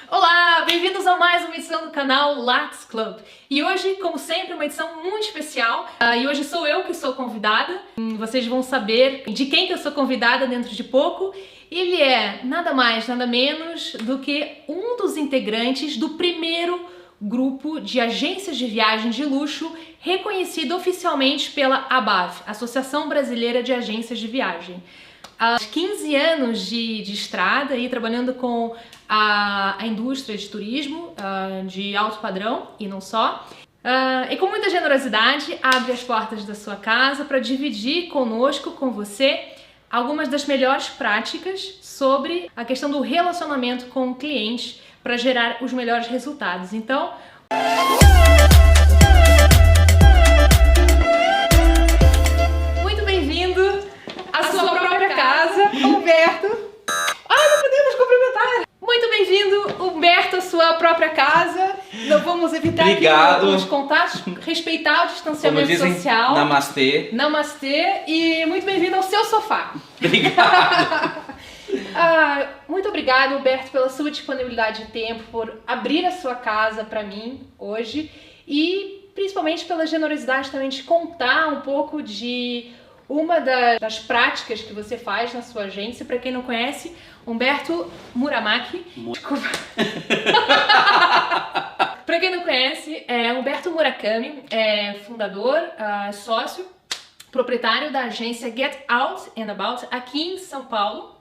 Olá, bem-vindos a mais uma edição do canal Lattes Club. E hoje, como sempre, uma edição muito especial. E hoje sou eu que sou convidada. Vocês vão saber de quem que eu sou convidada dentro de pouco. Ele é nada mais, nada menos do que um dos integrantes do primeiro grupo de agências de viagens de luxo reconhecido oficialmente pela ABAV, Associação Brasileira de Agências de Viagem. Há 15 anos de estrada aí trabalhando com a indústria de turismo de alto padrão e não só. E com muita generosidade abre as portas da sua casa para dividir conosco, com você, algumas das melhores práticas sobre a questão do relacionamento com o cliente para gerar os melhores resultados. Então, muito bem-vindo à sua própria casa, Humberto. Não podemos cumprimentar. Muito bem-vindo, Humberto, à sua própria casa. Não vamos evitar aqui os contatos, respeitar o distanciamento social. Namastê. Namastê e muito bem-vindo ao seu sofá. Obrigado. Muito obrigada, Humberto, pela sua disponibilidade de tempo, por abrir a sua casa para mim hoje e principalmente pela generosidade também de contar um pouco de uma das práticas que você faz na sua agência. Para quem não conhece, Humberto Muramaki. Desculpa. Para quem não conhece, Humberto Murakami é fundador, sócio, proprietário da agência Get Out and About aqui em São Paulo.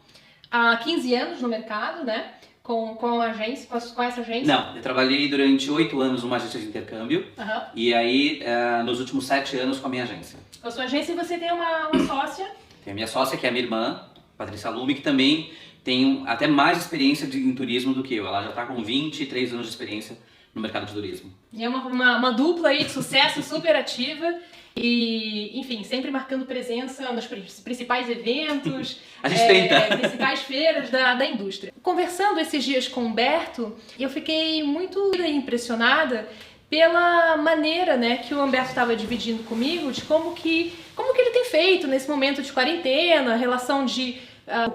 Há 15 anos no mercado, né? Com essa agência? Não, eu trabalhei durante 8 anos numa agência de intercâmbio. E aí, nos últimos 7 anos com a minha agência. Com a sua agência você tem uma sócia? Tem a minha sócia, que é a minha irmã, Patrícia Lume, que também tem até mais experiência em turismo do que eu. Ela já está com 23 anos de experiência no mercado de turismo. E é uma dupla aí de sucesso super ativa. E, enfim, sempre marcando presença nos principais eventos, a gente tenta. Principais feiras da indústria. Conversando esses dias com o Humberto, eu fiquei muito impressionada pela maneira, né, que o Humberto estava dividindo comigo, de como que ele tem feito nesse momento de quarentena, a relação de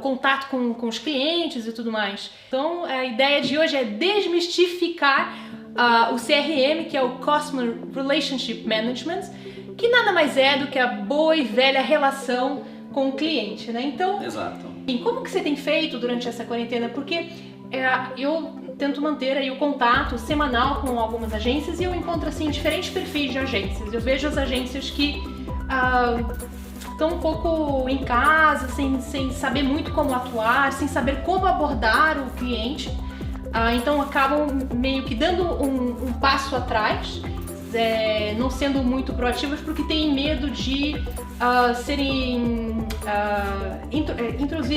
contato com os clientes e tudo mais. Então, a ideia de hoje é desmistificar o CRM, que é o Customer Relationship Management, que nada mais é do que a boa e velha relação com o cliente, né? Então, exato. Como que você tem feito durante essa quarentena? Porque eu tento manter aí o contato semanal com algumas agências e eu encontro assim diferentes perfis de agências. Eu vejo as agências que estão um pouco em casa, sem saber muito como atuar, sem saber como abordar o cliente. Então acabam meio que dando um passo atrás, não sendo muito proativas porque têm medo de serem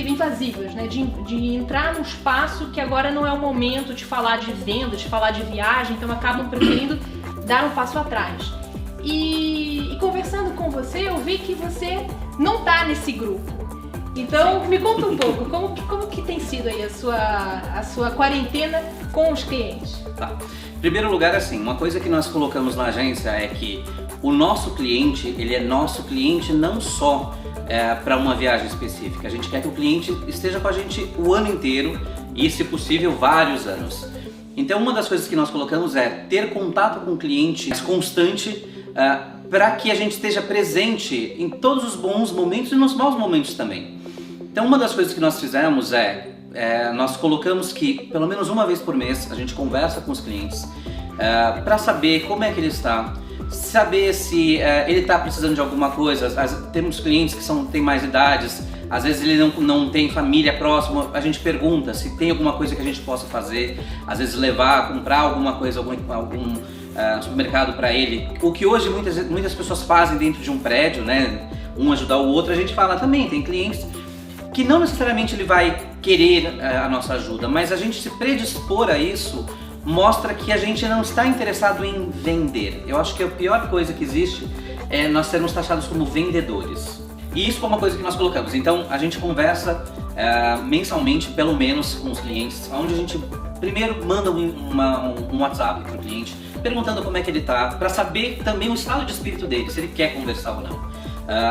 invasivas, né? De entrar num espaço que agora não é o momento de falar de venda, de falar de viagem, então acabam preferindo dar um passo atrás. E conversando com você, eu vi que você não está nesse grupo. Então, me conta um pouco, como que tem sido aí a sua quarentena com os clientes? Tá. Em primeiro lugar, assim, uma coisa que nós colocamos na agência é que o nosso cliente, ele é nosso cliente não só para uma viagem específica. A gente quer que o cliente esteja com a gente o ano inteiro e, se possível, vários anos. Então, uma das coisas que nós colocamos é ter contato com o cliente constante para que a gente esteja presente em todos os bons momentos e nos maus momentos também. Então, uma das coisas que nós fizemos nós colocamos que pelo menos uma vez por mês a gente conversa com os clientes para saber como é que ele está, saber se ele está precisando de alguma coisa. Temos clientes que têm mais idades, às vezes ele não tem família próxima, a gente pergunta se tem alguma coisa que a gente possa fazer, às vezes levar, comprar alguma coisa, algum supermercado para ele. O que hoje muitas pessoas fazem dentro de um prédio, né? Um ajudar o outro, a gente fala também, tem clientes que não necessariamente ele vai querer a nossa ajuda, mas a gente se predispor a isso mostra que a gente não está interessado em vender. Eu acho que a pior coisa que existe é nós sermos taxados como vendedores. E isso foi uma coisa que nós colocamos. Então a gente conversa mensalmente, pelo menos, com os clientes, onde a gente primeiro manda um WhatsApp para o cliente, perguntando como é que ele está, para saber também o estado de espírito dele, se ele quer conversar ou não.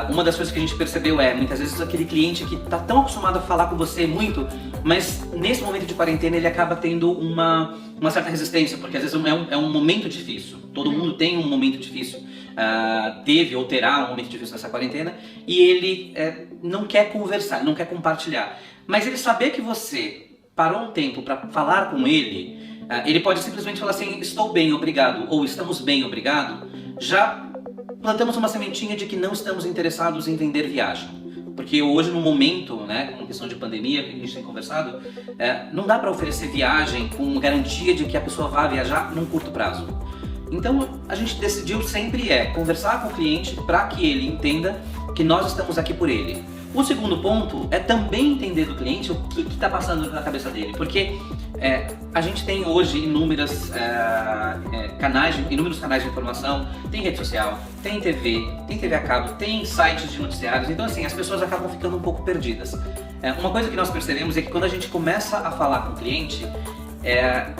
Uma das coisas que a gente percebeu muitas vezes aquele cliente que está tão acostumado a falar com você muito mas nesse momento de quarentena ele acaba tendo uma certa resistência, porque às vezes é um momento difícil. Todo mundo tem um momento difícil, teve ou terá um momento difícil nessa quarentena, e ele não quer conversar, não quer compartilhar. Mas ele saber que você parou um tempo para falar com ele, ele pode simplesmente falar assim, estou bem, obrigado, ou estamos bem, obrigado, já plantamos uma sementinha de que não estamos interessados em vender viagem. Porque hoje, no momento, né, com questão de pandemia, que a gente tem conversado, não dá para oferecer viagem com garantia de que a pessoa vá viajar num curto prazo. Então, a gente decidiu sempre conversar com o cliente para que ele entenda que nós estamos aqui por ele. O segundo ponto é também entender do cliente o que está passando na cabeça dele, porque a gente tem hoje inúmeros canais de informação, tem rede social, tem TV a cabo, tem sites de noticiários, então assim, as pessoas acabam ficando um pouco perdidas. Uma coisa que nós percebemos é que quando a gente começa a falar com o cliente,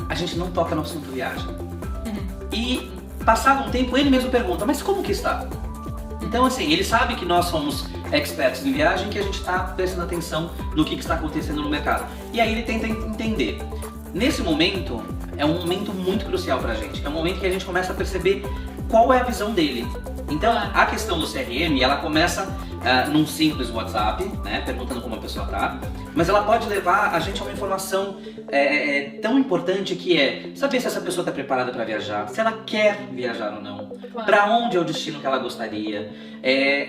a gente não toca no assunto viagem. E passado um tempo ele mesmo pergunta, mas como que está? Então assim, ele sabe que nós somos experts em viagem, que a gente está prestando atenção no que está acontecendo no mercado. E aí ele tenta entender. Nesse momento, é um momento muito crucial pra gente. É um momento que a gente começa a perceber qual é a visão dele. Então, a questão do CRM, ela começa num simples WhatsApp, né, perguntando como a pessoa tá, mas ela pode levar a gente a uma informação tão importante que é saber se essa pessoa está preparada para viajar, se ela quer viajar ou não, para onde é o destino que ela gostaria,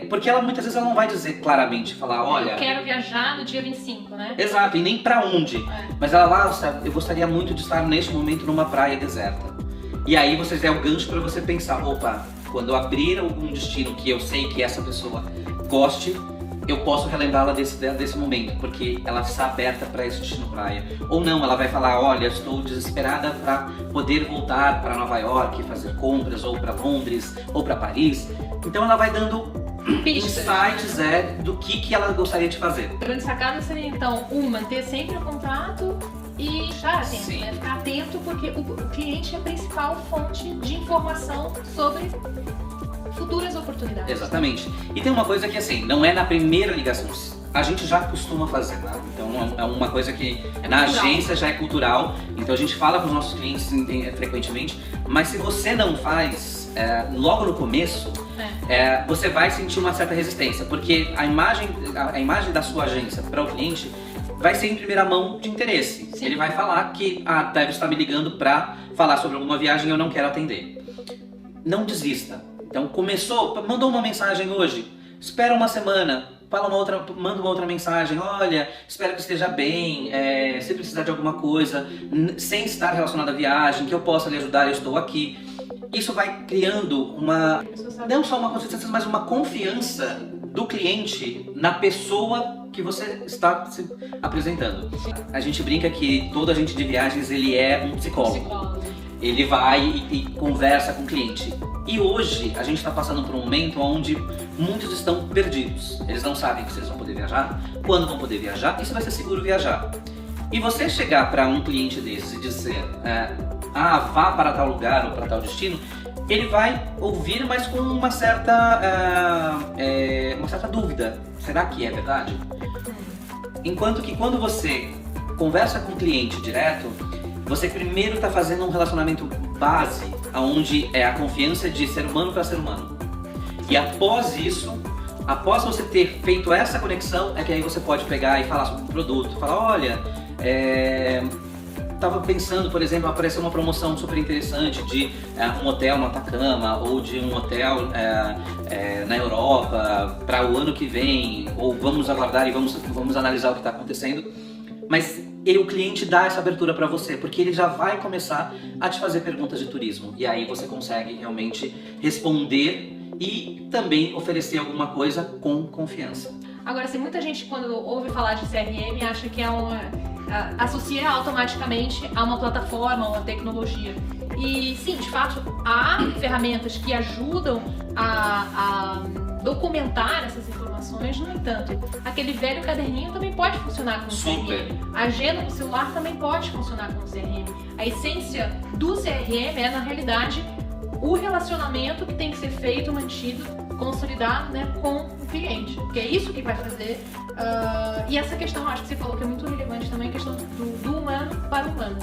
porque ela muitas vezes ela não vai dizer claramente, falar, olha... Eu quero viajar no dia 25, né? Exato, e nem para onde, mas ela lá, eu gostaria muito de estar neste momento numa praia deserta. E aí você der o gancho para você pensar, opa, quando eu abrir algum destino que eu sei que essa pessoa goste, eu posso relembrá-la desse momento, porque ela está aberta para esse destino praia. Ou não, ela vai falar, olha, estou desesperada para poder voltar para Nova York, fazer compras, ou para Londres, ou para Paris. Então ela vai dando insights do que ela gostaria de fazer. A grande sacada seria então, manter sempre o contato e ficar atento, porque o cliente é a principal fonte de informação sobre futuras oportunidades. Exatamente. E tem uma coisa que assim, não é na primeira ligação, a gente já costuma fazer, né? Então é uma coisa que na agência já é cultural, então a gente fala com os nossos clientes frequentemente, mas se você não faz logo no começo, você vai sentir uma certa resistência, porque a imagem da sua agência para o cliente vai ser em primeira mão de interesse. Sim. Ele vai falar que deve estar me ligando para falar sobre alguma viagem e eu não quero atender. Não desista. Então começou, mandou uma mensagem hoje, espera uma semana, manda uma outra mensagem, olha, espero que esteja bem, se precisar de alguma coisa, sem estar relacionado à viagem, que eu possa lhe ajudar, eu estou aqui. Isso vai criando não só uma consistência, mas uma confiança do cliente na pessoa que você está se apresentando. A gente brinca que todo agente de viagens ele é um psicólogo. Ele vai e conversa com o cliente. E hoje a gente está passando por um momento onde muitos estão perdidos. Eles não sabem se eles vão poder viajar, quando vão poder viajar e se vai ser seguro viajar. E você chegar para um cliente desses e dizer vá para tal lugar ou para tal destino, ele vai ouvir, mas com uma certa dúvida. Será que é verdade? Enquanto que quando você conversa com o cliente direto, você primeiro está fazendo um relacionamento base, onde é a confiança de ser humano para ser humano. E após isso, após você ter feito essa conexão, é que aí você pode pegar e falar sobre o produto. Falar, olha, estava pensando, por exemplo, apareceu uma promoção super interessante de um hotel no Atacama ou de um hotel na Europa para o ano que vem, ou vamos aguardar e vamos analisar o que está acontecendo. Mas o cliente dá essa abertura para você, porque ele já vai começar a te fazer perguntas de turismo. E aí você consegue realmente responder e também oferecer alguma coisa com confiança. Agora, se muita gente quando ouve falar de CRM acha que associa automaticamente a uma plataforma, a uma tecnologia. E sim, de fato, há ferramentas que ajudam a documentar essas informações, no entanto, aquele velho caderninho também pode funcionar com o CRM. A agenda no celular também pode funcionar com o CRM. A essência do CRM é, na realidade, o relacionamento que tem que ser feito, mantido consolidado, né, com o cliente, porque é isso que vai fazer. E essa questão, acho que você falou que é muito relevante também, a questão do humano para o humano.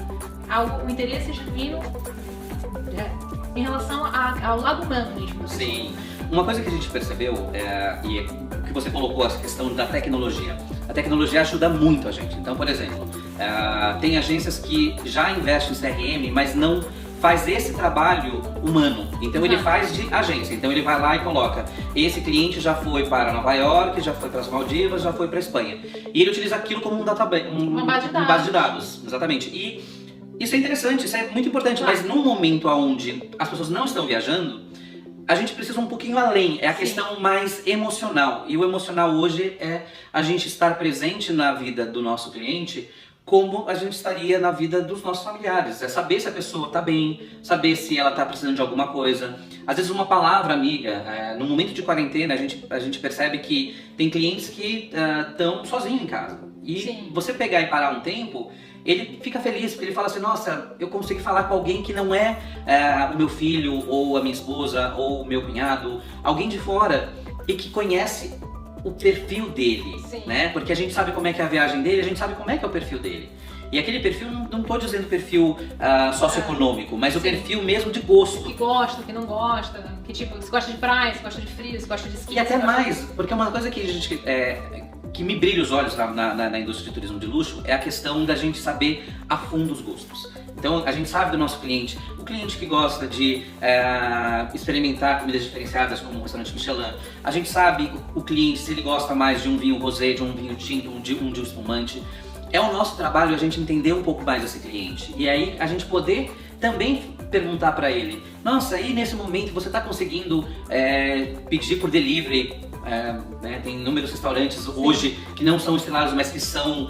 O interesse genuíno em relação ao lado humano mesmo. Sim. Uma coisa que a gente percebeu, e o que você colocou, essa questão da tecnologia. A tecnologia ajuda muito a gente. Então, por exemplo, tem agências que já investem em CRM, mas não faz esse trabalho humano. Então ele faz de agência. Então ele vai lá e coloca: esse cliente já foi para Nova York, já foi para as Maldivas, já foi para a Espanha. E ele utiliza aquilo como um database, uma base de dados. Exatamente. E isso é interessante, isso é muito importante, mas num momento onde as pessoas não estão viajando, a gente precisa um pouquinho além, é a questão mais emocional. E o emocional hoje é a gente estar presente na vida do nosso cliente como a gente estaria na vida dos nossos familiares. É saber se a pessoa está bem, saber se ela está precisando de alguma coisa. Às vezes uma palavra amiga, no momento de quarentena a gente percebe que tem clientes que estão sozinhos em casa. E você pegar e parar um tempo, ele fica feliz, porque ele fala assim: nossa, eu consegui falar com alguém que não é o meu filho, ou a minha esposa, ou o meu cunhado, alguém de fora, e que conhece o perfil dele, né? Porque a gente sabe como é que é a viagem dele, a gente sabe como é que é o perfil dele. E aquele perfil, não estou dizendo perfil socioeconômico, mas o perfil mesmo de gosto. Que gosta, que não gosta, que tipo, se gosta de praia, se gosta de frio, se gosta de esqui. E até mais, porque uma coisa que a gente... que me brilha os olhos na indústria de turismo de luxo é a questão da gente saber a fundo os gostos. Então a gente sabe do nosso cliente, o cliente que gosta de experimentar comidas diferenciadas como um restaurante Michelin. A gente sabe o cliente se ele gosta mais de um vinho rosé, de um vinho tinto, de um espumante. É o nosso trabalho a gente entender um pouco mais esse cliente e aí a gente poder também perguntar para ele: nossa, aí nesse momento você está conseguindo pedir por delivery? Tem inúmeros restaurantes hoje que não são estrelados, mas que são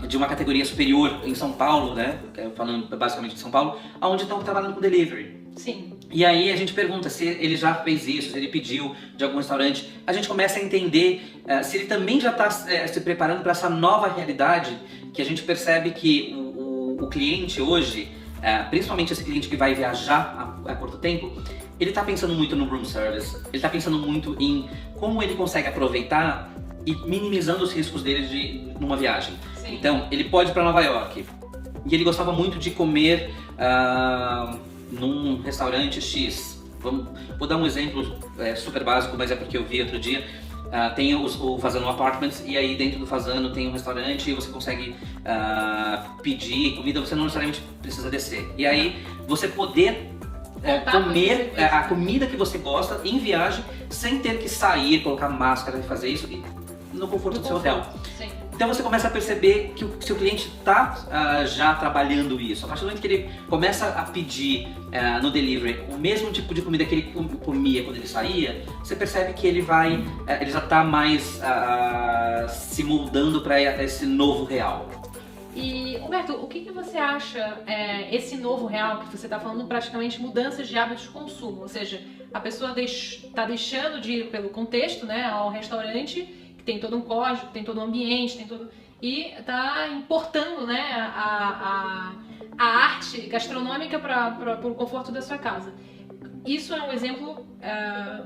de uma categoria superior em São Paulo, né? Falando basicamente de São Paulo, onde estão trabalhando com delivery. Sim. E aí a gente pergunta se ele já fez isso, se ele pediu de algum restaurante. A gente começa a entender se ele também já está se preparando para essa nova realidade, que a gente percebe que o cliente hoje, principalmente esse cliente que vai viajar a curto tempo, ele está pensando muito no room service, ele está pensando muito em como ele consegue aproveitar e minimizando os riscos dele numa viagem. Sim. Então, ele pode ir para Nova York e ele gostava muito de comer num restaurante X. Vou dar um exemplo super básico, mas é porque eu vi outro dia. Tem o Fasano Apartments e aí dentro do Fasano tem um restaurante e você consegue pedir comida, você não necessariamente precisa descer. E aí você poder comer a comida que você gosta em viagem sem ter que sair, colocar máscara e fazer isso no conforto do seu hotel. Sim. Então você começa a perceber que o seu cliente está já trabalhando isso. A partir do momento que ele começa a pedir no delivery o mesmo tipo de comida que ele comia quando ele saía, você percebe que ele já está mais se moldando para esse novo real. E, Humberto, o que você acha esse novo real que você está falando, praticamente mudanças de hábitos de consumo? Ou seja, a pessoa está deixando de ir pelo contexto, né, ao restaurante, que tem todo um código, tem todo um ambiente, e está importando, né, a arte gastronômica para o conforto da sua casa. Isso é um exemplo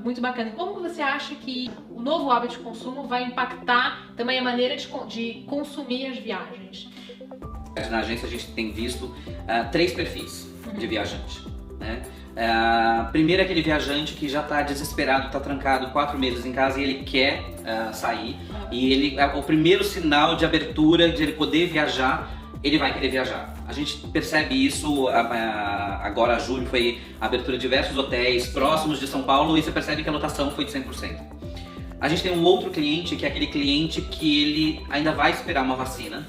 muito bacana. Como você acha que o novo hábito de consumo vai impactar também a maneira de consumir as viagens? Na agência a gente tem visto 3 perfis de viajante, né? Primeiro é aquele viajante que já está desesperado, está trancado 4 meses em casa e ele quer sair. E o primeiro sinal de abertura, de ele poder viajar, ele vai querer viajar. A gente percebe isso, agora julho foi a abertura de diversos hotéis próximos de São Paulo e você percebe que a lotação foi de 100%. A gente tem um outro cliente que é aquele cliente que ele ainda vai esperar uma vacina.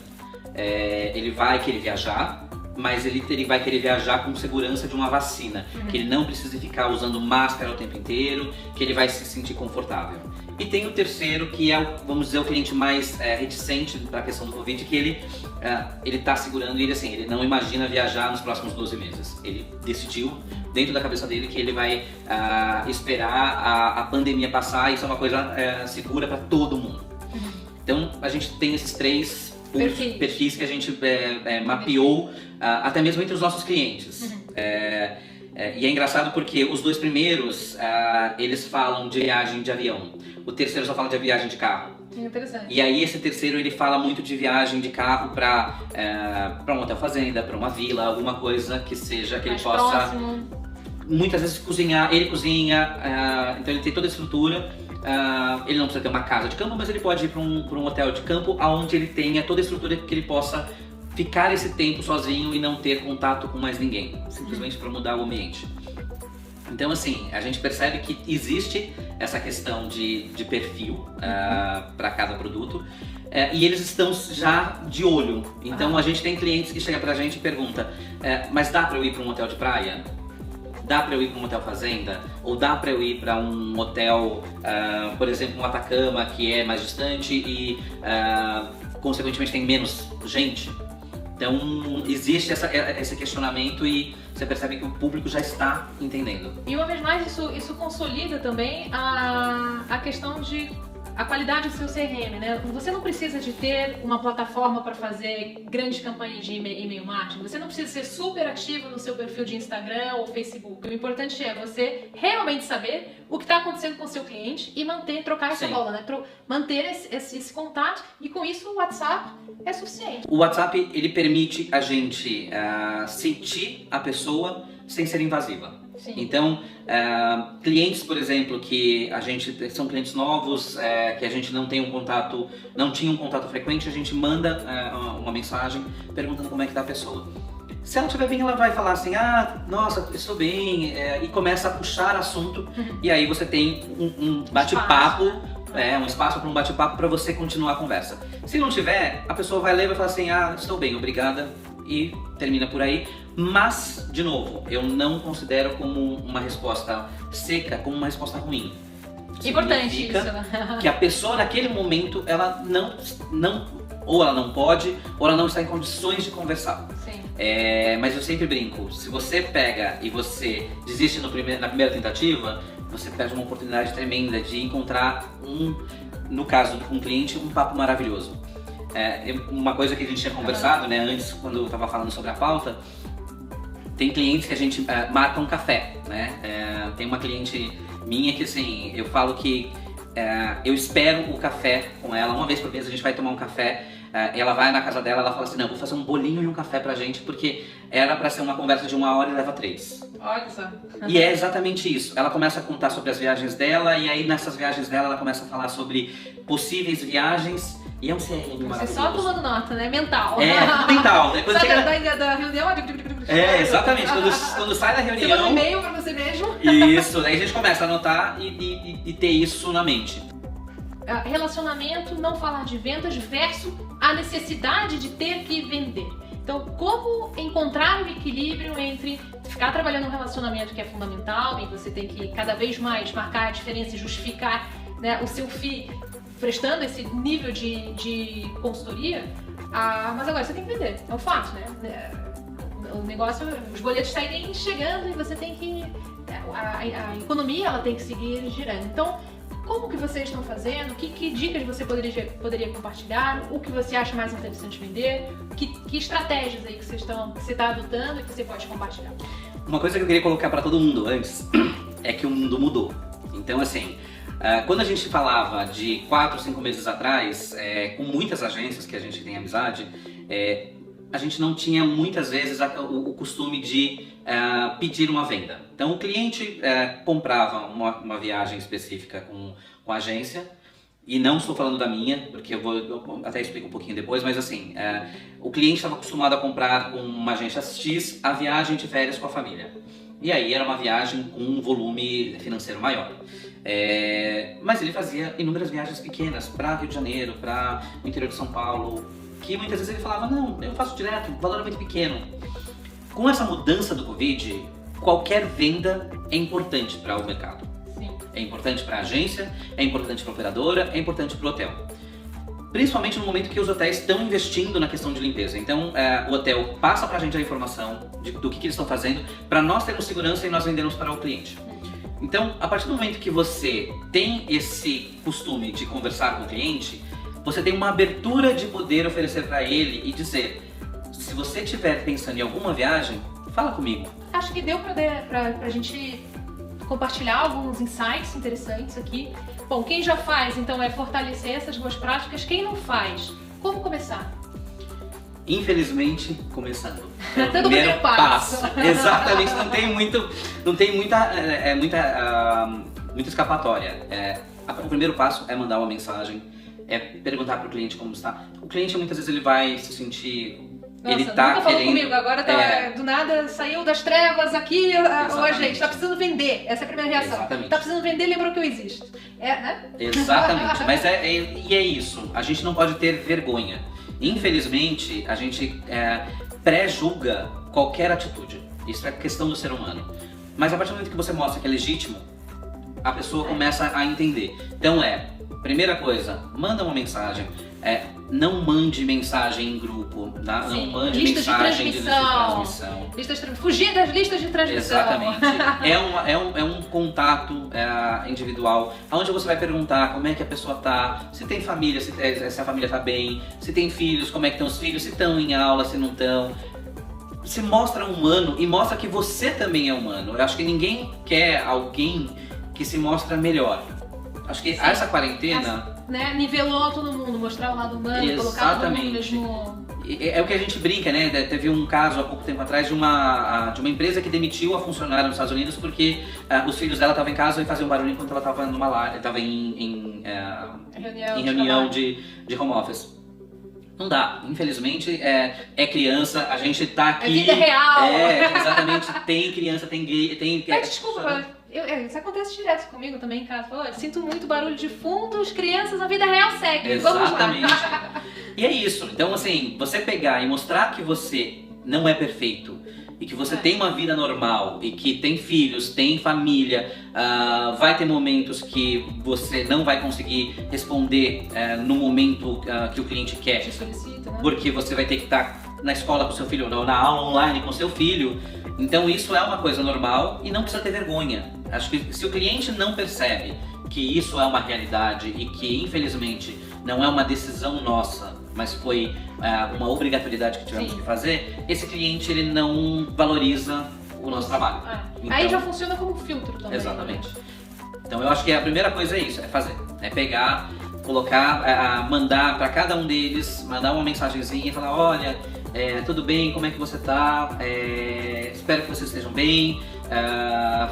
Ele vai querer viajar, mas ele vai querer viajar com segurança de uma vacina, que ele não precisa ficar usando máscara o tempo inteiro, que ele vai se sentir confortável. E tem o terceiro, que é, vamos dizer, o cliente mais reticente para a questão do Covid, que ele está segurando e ele não imagina viajar nos próximos 12 meses. Ele decidiu, dentro da cabeça dele, que ele vai esperar a pandemia passar, e isso é uma coisa segura para todo mundo. Então a gente tem esses 3 perfis que a gente mapeou até mesmo entre os nossos clientes. E é engraçado porque os dois primeiros, eles falam de viagem de avião. O terceiro só fala de viagem de carro. Interessante. E aí esse terceiro ele fala muito de viagem de carro para um hotel fazenda, para uma vila, alguma coisa que seja que mais ele possa próximo. muitas vezes cozinhar. Ele cozinha, então ele tem toda a estrutura. Ele não precisa ter uma casa de campo, mas ele pode ir para um hotel de campo onde ele tenha toda a estrutura que ele possa ficar esse tempo sozinho e não ter contato com mais ninguém, simplesmente para mudar o ambiente. Então, assim, a gente percebe que existe essa questão de perfil para cada produto e eles estão já de olho. Então, a gente tem clientes que chegam pra gente e perguntam: mas dá para eu ir para um hotel de praia? Dá para eu ir para um hotel fazenda? Ou dá para eu ir para um hotel, por exemplo, um Atacama, que é mais distante e, consequentemente, tem menos gente? Então, existe esse questionamento e você percebe que o público já está entendendo. E uma vez mais, isso consolida também a questão de a qualidade do seu CRM, né? Você não precisa de ter uma plataforma para fazer grandes campanhas de e-mail marketing. Você não precisa ser super ativo no seu perfil de Instagram ou Facebook. O importante é você realmente saber o que está acontecendo com o seu cliente e trocar essa bola, né? Manter esse contato, e com isso o WhatsApp é suficiente. O WhatsApp, ele permite a gente sentir a pessoa sem ser invasiva. Sim. Então, clientes, por exemplo, que são clientes novos, que a gente não tinha um contato frequente, a gente manda uma mensagem perguntando como é que tá a pessoa. Se ela estiver bem, ela vai falar assim: nossa, estou bem, e começa a puxar assunto, e aí você tem um bate-papo, um espaço para um bate-papo para você continuar a conversa. Se não tiver, a pessoa vai ler e vai falar assim: estou bem, obrigada, e termina por aí. Mas, de novo, eu não considero como uma resposta seca, como uma resposta ruim. Importante isso, né? Que a pessoa naquele momento, ela ou ela não pode, ou ela não está em condições de conversar. Sim. Mas eu sempre brinco: se você pega e você desiste na primeira tentativa, você perde uma oportunidade tremenda de encontrar no caso de um cliente, um papo maravilhoso. Uma coisa que a gente tinha conversado, né, antes, quando eu estava falando sobre a pauta, tem clientes que a gente marca um café, né? Tem uma cliente minha que, assim, eu falo que eu espero o café com ela. Uma vez por mês a gente vai tomar um café, ela vai na casa dela, ela fala assim: não, vou fazer um bolinho e um café pra gente, porque era pra ser uma conversa de 1 hora e leva 3. Olha só. E é exatamente isso. Ela começa a contar sobre as viagens dela, e aí nessas viagens dela ela começa a falar sobre possíveis viagens. E é um CRM maravilhoso. Você só tomando nota, né? Mental. Mental. Né? Sai da reunião. Exatamente. Quando sai da reunião. Você manda um e-mail pra você mesmo. Isso, daí a gente começa a anotar e ter isso na mente. Relacionamento, não falar de vendas versus a necessidade de ter que vender. Então, como encontrar o equilíbrio entre ficar trabalhando um relacionamento que é fundamental e você tem que cada vez mais marcar a diferença e justificar, né, o seu FII, prestando esse nível de consultoria, mas agora você tem que vender, é um fato, né? O negócio, os boletos saírem chegando e você tem que... A economia, ela tem que seguir girando. Então, como que vocês estão fazendo? Que dicas você poderia compartilhar? O que você acha mais interessante vender? Que estratégias aí que você está adotando e que você pode compartilhar? Uma coisa que eu queria colocar para todo mundo antes é que o mundo mudou. Então, assim, quando a gente falava de 4 ou 5 meses atrás, com muitas agências que a gente tem amizade, a gente não tinha muitas vezes o costume de pedir uma venda. Então o cliente comprava uma viagem específica com a agência, e não estou falando da minha, porque eu até explico um pouquinho depois, mas assim, o cliente estava acostumado a comprar com uma agência X a viagem de férias com a família. E aí era uma viagem com um volume financeiro maior. Mas ele fazia inúmeras viagens pequenas para Rio de Janeiro, para o interior de São Paulo, que muitas vezes ele falava: não, eu faço direto, o valor é muito pequeno. Com essa mudança do Covid, qualquer venda é importante para o mercado. Sim. É importante para a agência, é importante para a operadora, é importante para o hotel. Principalmente no momento que os hotéis estão investindo na questão de limpeza. Então, o hotel passa para a gente a informação do que eles estão fazendo, para nós termos segurança e nós vendermos para o cliente. Então, a partir do momento que você tem esse costume de conversar com o cliente, você tem uma abertura de poder oferecer para ele e dizer: se você estiver pensando em alguma viagem, fala comigo. Acho que deu pra gente compartilhar alguns insights interessantes aqui. Bom, quem já faz, então, é fortalecer essas boas práticas. Quem não faz, como começar? Infelizmente, começando. Todo primeiro passo. Exatamente, não tem muita escapatória. O primeiro passo é mandar uma mensagem, é perguntar para o cliente como está. O cliente muitas vezes ele vai se sentir... Nossa, ele tá nunca falou querendo, comigo, agora tá, do nada saiu das trevas aqui, a gente tá precisando vender, essa é a primeira reação. Exatamente. Tá precisando vender, lembrou que eu existo. Né? Exatamente, mas é isso, a gente não pode ter vergonha. Infelizmente, a gente pré-julga qualquer atitude, isso é questão do ser humano. Mas a partir do momento que você mostra que é legítimo, a pessoa começa a entender. Então primeira coisa, manda uma mensagem. Não mande mensagem em grupo, tá? Não mande mensagem de transmissão. Fugir das listas de transmissão. Exatamente. É um contato individual, onde você vai perguntar como é que a pessoa tá, se tem família, se a família tá bem, se tem filhos, como é que estão os filhos, se estão em aula, se não estão. Se mostra humano e mostra que você também é humano. Eu acho que ninguém quer alguém que se mostra melhor. Acho que essa quarentena... nivelou todo mundo, mostrar o lado humano, colocar todo mundo mesmo... É o que a gente brinca, né? Teve um caso há pouco tempo atrás de uma empresa que demitiu a funcionária nos Estados Unidos porque os filhos dela estavam em casa e faziam barulho enquanto ela estava em reunião de home office. Não dá, infelizmente criança, a gente tá aqui... É vida real! Exatamente, tem criança, tem gay, tem... Desculpa, isso acontece direto comigo também em casa. Eu sinto muito barulho de fundo, as crianças, a vida real segue. Exatamente. Vamos lá. E é isso. Então, assim, você pegar e mostrar que você não é perfeito e que você tem uma vida normal e que tem filhos, tem família, vai ter momentos que você não vai conseguir responder no momento que o cliente quer. Te solicita, né? Porque você vai ter que estar na escola com seu filho, ou na aula online com seu filho. Então isso é uma coisa normal e não precisa ter vergonha. Acho que se o cliente não percebe que isso é uma realidade e que infelizmente não é uma decisão nossa, mas foi uma obrigatoriedade que tivemos que fazer, esse cliente ele não valoriza o nosso trabalho. Então, aí já funciona como filtro também. Exatamente. Então eu acho que a primeira coisa é isso, é fazer, é pegar, colocar, mandar para cada um deles, mandar uma mensagenzinha e falar, olha, tudo bem, como é que você tá? Espero que vocês estejam bem,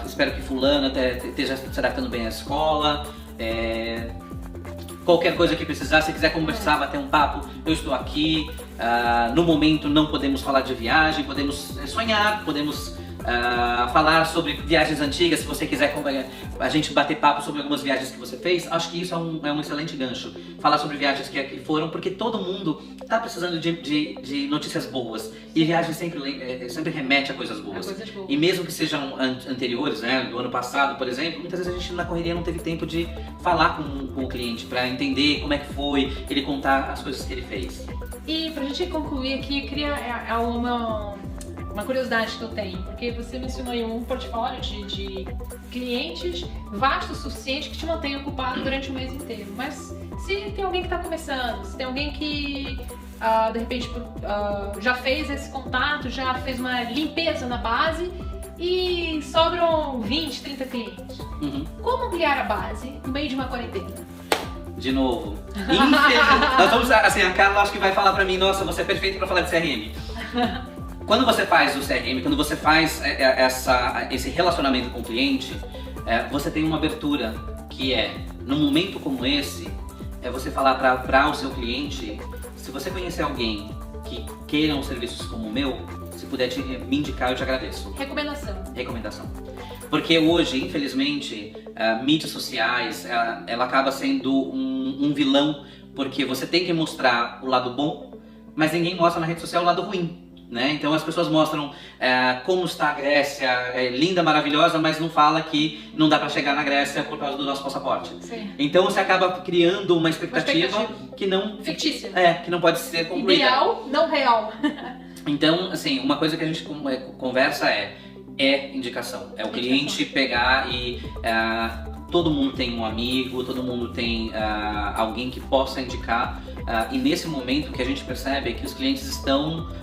espero que fulano esteja se adaptando bem à escola, qualquer coisa que precisar, se quiser conversar, bater um papo, eu estou aqui. No momento não podemos falar de viagem, podemos sonhar, podemos falar sobre viagens antigas, se você quiser a gente bater papo sobre algumas viagens que você fez. Acho que isso é um excelente gancho, falar sobre viagens que foram, porque todo mundo está precisando de notícias boas e viagens sempre remete a coisas boas. E mesmo que sejam anteriores, né, do ano passado, por exemplo, muitas vezes a gente na correria não teve tempo de falar com o cliente para entender como é que foi, ele contar as coisas que ele fez. E pra gente concluir aqui, eu queria uma curiosidade que eu tenho, porque você mencionou aí um portfólio de clientes vasto o suficiente que te mantém ocupado durante o mês inteiro. Mas se tem alguém que está começando, se tem alguém que de repente já fez esse contato, já fez uma limpeza na base e sobram 20, 30 clientes. Como ampliar a base no meio de uma quarentena? De novo, nós vamos, assim, a Carla acho que vai falar pra mim, nossa, você é perfeito pra falar de CRM. Quando você faz o CRM, quando você faz esse relacionamento com o cliente, você tem uma abertura que num momento como esse, você falar para o seu cliente, se você conhecer alguém que queira uns serviços como o meu, se puder me indicar, eu te agradeço. Recomendação. Porque hoje, infelizmente, mídias sociais, ela acaba sendo um vilão, porque você tem que mostrar o lado bom, mas ninguém mostra na rede social o lado ruim. Né? Então as pessoas mostram como está a Grécia, linda, maravilhosa, mas não fala que não dá para chegar na Grécia por causa do nosso passaporte. Sim. Então você acaba criando uma expectativa que não... fictícia. Que não pode ser concluída. Ideal, não real. Então, assim, uma coisa que a gente conversa é indicação. É o cliente pegar e... todo mundo tem um amigo, todo mundo tem alguém que possa indicar. E nesse momento o que a gente percebe é que os clientes estão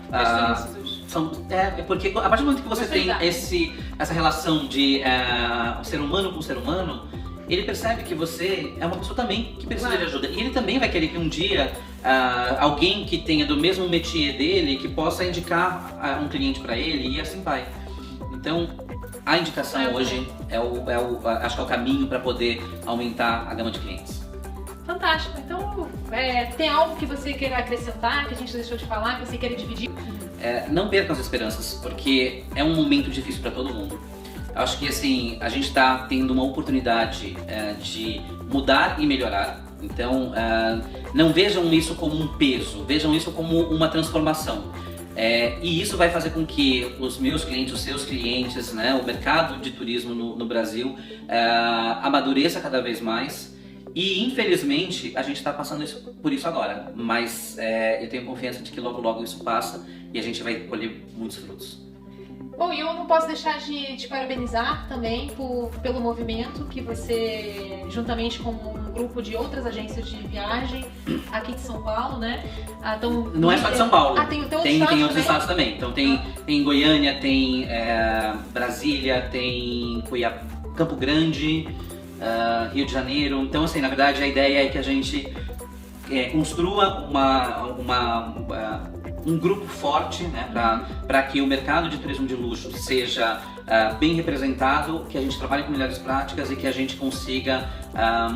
Porque a partir do momento que você tem essa relação de ser humano com ser humano, ele percebe que você é uma pessoa também que precisa de ajuda. E ele também vai querer que um dia alguém que tenha do mesmo métier dele, que possa indicar um cliente para ele e assim vai. Então, a indicação hoje acho que é o caminho para poder aumentar a gama de clientes. Fantástico. Então, tem algo que você queira acrescentar, que a gente deixou de falar, que você queira dividir? Não percam as esperanças, porque é um momento difícil para todo mundo. Acho que assim, a gente está tendo uma oportunidade de mudar e melhorar. Então, não vejam isso como um peso, vejam isso como uma transformação. E isso vai fazer com que os meus clientes, os seus clientes, né, o mercado de turismo no Brasil amadureça cada vez mais. E infelizmente a gente está passando por isso agora, mas eu tenho confiança de que logo logo isso passa e a gente vai colher muitos frutos. Bom, e eu não posso deixar de te parabenizar também pelo movimento que você, juntamente com um grupo de outras agências de viagem aqui de São Paulo, né? Não é só de São Paulo, tem outros estados também. Então tem Goiânia, tem Brasília, tem Campo Grande, Rio de Janeiro. Então assim, na verdade a ideia é que a gente construa um grupo forte, né, para que o mercado de turismo de luxo seja bem representado, que a gente trabalhe com melhores práticas e que a gente consiga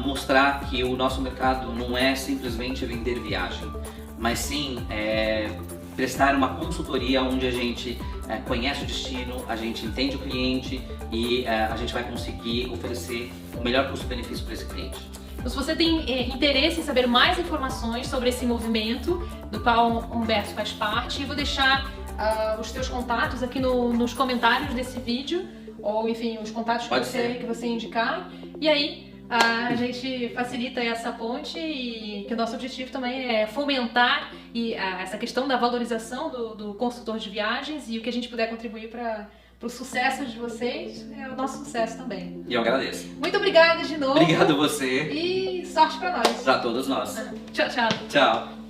mostrar que o nosso mercado não é simplesmente vender viagem, mas sim prestar uma consultoria onde a gente conhece o destino, a gente entende o cliente e a gente vai conseguir oferecer o melhor custo-benefício para esse cliente. Então, se você tem interesse em saber mais informações sobre esse movimento, do qual o Humberto faz parte, eu vou deixar os teus contatos aqui nos comentários desse vídeo, ou enfim, os contatos que você indicar. E aí a gente facilita essa ponte e que o nosso objetivo também é fomentar essa questão da valorização do consultor de viagens, e o que a gente puder contribuir para o sucesso de vocês é o nosso sucesso também. E eu agradeço. Muito obrigada de novo. Obrigado a você. E sorte para nós. Para todos nós. Tchau, tchau. Tchau.